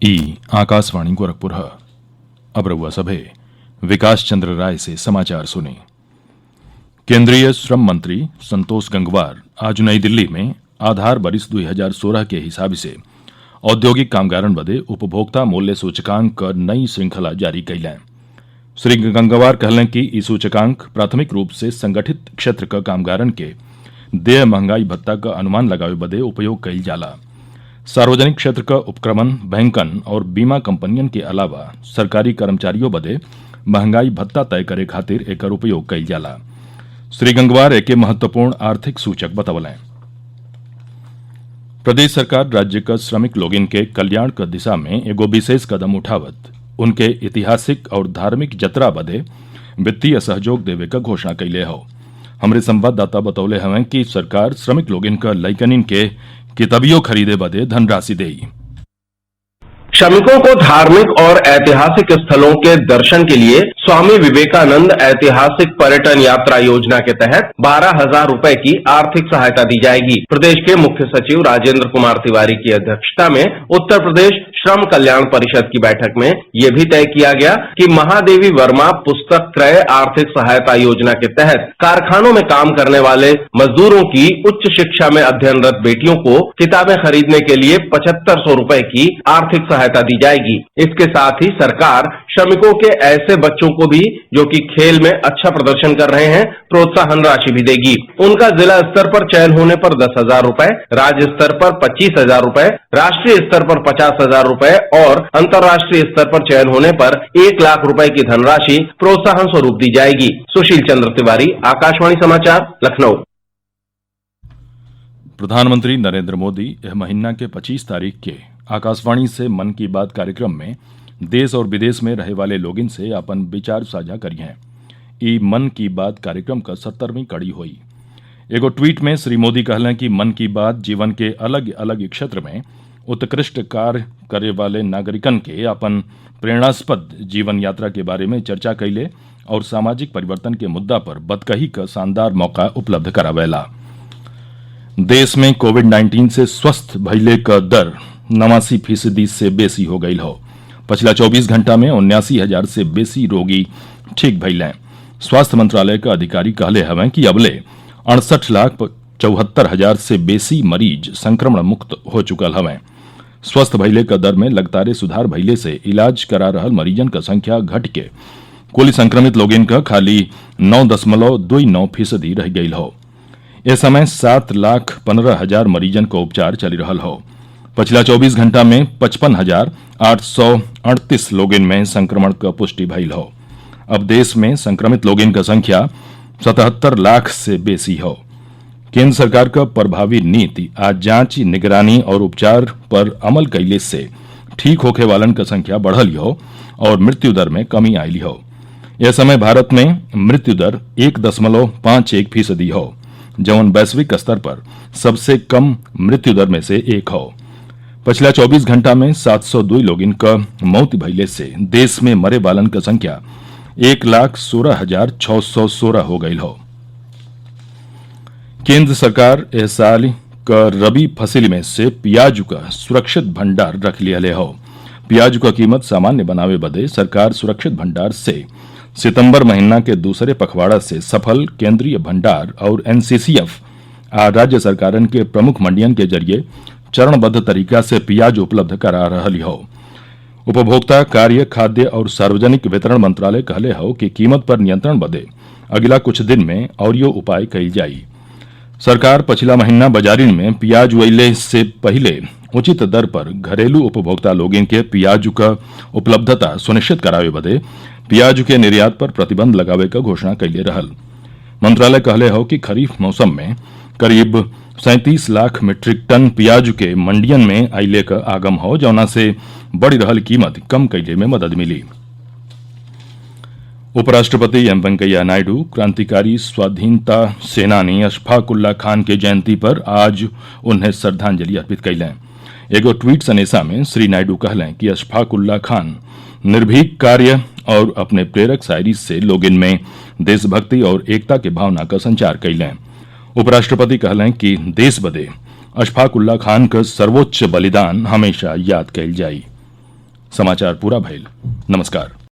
आकाशवाणी गोरखपुर। अब रउआ सभे विकास चंद्र राय से समाचार सुने। केंद्रीय श्रम मंत्री संतोष गंगवार आज नई दिल्ली में आधार बरिस 2016 के हिसाब से औद्योगिक कामगारन बदे उपभोक्ता मूल्य सूचकांक क नई श्रृंखला जारी कैलें। श्री गंगवार कहलें कि ई सूचकांक प्राथमिक रूप से संगठित क्षेत्र क कामगारन के देय महंगाई भत्ता क अनुमान लगावे बदे उपयोग कईल जाला। सार्वजनिक क्षेत्र क उपक्रमन, बैंकन और बीमा कंपनियन के अलावा सरकारी कर्मचारियों बदे महंगाई भत्ता तय करे खातिर एकर उपयोग कईल जाला। श्री गंगवार एके महत्वपूर्ण आर्थिक सूचक बतवलें। प्रदेश सरकार राज्य क श्रमिक लोगिन के कल्याण क दिशा में एगो विशेष कदम उठावत उनके ऐतिहासिक और धार्मिक जतरा बदे वित्तीय सहयोग देवे क घोषणा कैले हौ। हमरे संवाददाता बतौले हवें कि सरकार श्रमिक लोगिन क लइकनिन के किताबियों खरीदे बदे धनराशि देई। श्रमिकों को धार्मिक और ऐतिहासिक स्थलों के दर्शन के लिए स्वामी विवेकानंद ऐतिहासिक पर्यटन यात्रा योजना के तहत 12,000 रुपए की आर्थिक सहायता दी जाएगी। प्रदेश के मुख्य सचिव राजेंद्र कुमार तिवारी की अध्यक्षता में उत्तर प्रदेश श्रम कल्याण परिषद की बैठक में ये भी तय किया गया कि महादेवी वर्मा पुस्तक क्रय आर्थिक सहायता योजना के तहत कारखानों में काम करने वाले मजदूरों की उच्च शिक्षा में अध्ययनरत बेटियों को किताबें खरीदने के लिए 7,500 रुपए की आर्थिक सहायता दी जाएगी। इसके साथ ही सरकार श्रमिकों के ऐसे बच्चों को भी जो कि खेल में अच्छा प्रदर्शन कर रहे हैं प्रोत्साहन राशि भी देगी। उनका जिला स्तर पर चयन होने पर 10,000 रुपए, राज्य स्तर पर 25,000 रुपए, राष्ट्रीय स्तर पर 50,000 रुपए और अंतर्राष्ट्रीय स्तर पर चयन होने पर 1 लाख रुपए की धनराशि प्रोत्साहन स्वरूप दी जाएगी। सुशील चंद्र तिवारी, आकाशवाणी समाचार, लखनऊ। प्रधानमंत्री नरेंद्र मोदी यह महीना के 25 तारीख के आकाशवाणी से मन की बात कार्यक्रम में देश और विदेश में रहे वाले लोगिन से अपन विचार साझा करी हैं। ई मन की बात कार्यक्रम का 70वीं कड़ी हुई। एगो ट्वीट में श्री मोदी कहलें कि मन की बात जीवन के अलग अलग क्षेत्र में उत्कृष्ट कार्य करे वाले नागरिकन के अपन प्रेरणास्पद जीवन यात्रा के बारे में चर्चा कैले और सामाजिक परिवर्तन के मुद्दा पर बतकही का शानदार मौका उपलब्ध करावेला। देश में कोविड-19 से स्वस्थ भइले क दर 89% से बेसी हो गई हो। पिछला 24 घंटा में 79,000 से बेसी रोगी ठीक भइलें। स्वास्थ्य मंत्रालय का अधिकारी कहले हवें कि अबले 68,74,000 से बेसी मरीज संक्रमण मुक्त हो चुकल हवें। स्वस्थ भइले क दर में लगातार सुधार भइले से इलाज करा रहल मरीजन क संख्या घट के कुल संक्रमित लोगिन क खाली 9.29% रह गई हो। इस समय 7,15,000 मरीजन को उपचार चली रहल हो। पिछला 24 घंटा में 55,838 लोगिन में संक्रमण का पुष्टि भइल हो। अब देश में संक्रमित लोगिन का संख्या 77 लाख से बेसी हो। केंद्र सरकार का प्रभावी नीति आज जांच, निगरानी और उपचार पर अमल कैले से ठीक होखे वालन का संख्या बढ़ल हो और मृत्यु दर में कमी आयली हो। यह समय भारत में मृत्यु दर 1.51% हो, जौन वैश्विक स्तर पर सबसे कम मृत्यु दर में से एक हो। पिछला 24 घंटा में 702 लोगिन का मौत भइले से देश में मरे वालन का संख्या 1,16,616 हो गई हो। केंद्र सरकार इस साल का रबी फसिल में से प्याज का सुरक्षित भंडार रख लिया हो। प्याज का कीमत सामान्य बनावे बदे सरकार सुरक्षित भंडार से सितंबर महीना के दूसरे पखवाड़ा से सफल केंद्रीय भंडार और एनसीसीएफ राज्य सरकारन के प्रमुख मंडियन के जरिए चरणबद्ध तरीका से प्याज उपलब्ध करा रही हो। उपभोक्ता कार्य, खाद्य और सार्वजनिक वितरण मंत्रालय कहले हो कि कीमत पर नियंत्रण बदे अगला कुछ दिन में और यो उपाय कईल जाई। सरकार पिछला महीना बाजारिन में प्याज वैले से पहले उचित दर पर घरेलू उपभोक्ता लोगन के प्याज का उपलब्धता सुनिश्चित करावे बदे प्याज के निर्यात पर प्रतिबंध लगावे का घोषणा कैले रहल। मंत्रालय कहले हो कि खरीफ मौसम में करीब 37 लाख मीट्रिक टन प्याज के मंडियन में आइले का आगम हो, जौना से बढ़ी रहल कीमत कम कैले में मदद मिली। उपराष्ट्रपति एम वेंकैया नायडू क्रांतिकारी स्वाधीनता सेनानी अशफाक उल्ला खान के जयंती पर आज उन्हें श्रद्धांजलि अर्पित कैलें। एगो ट्वीट संदेशा में श्री नायडू कहलें कि अशफाक उल्ला खान निर्भीक कार्य और अपने प्रेरक शायरी से लोगिन में देशभक्ति और एकता के भावना का संचार कैलें। उपराष्ट्रपति कहलें कि देश बदे अशफाक उल्ला खान का सर्वोच्च बलिदान हमेशा याद कैल जाई। समाचार पूरा भइल। नमस्कार।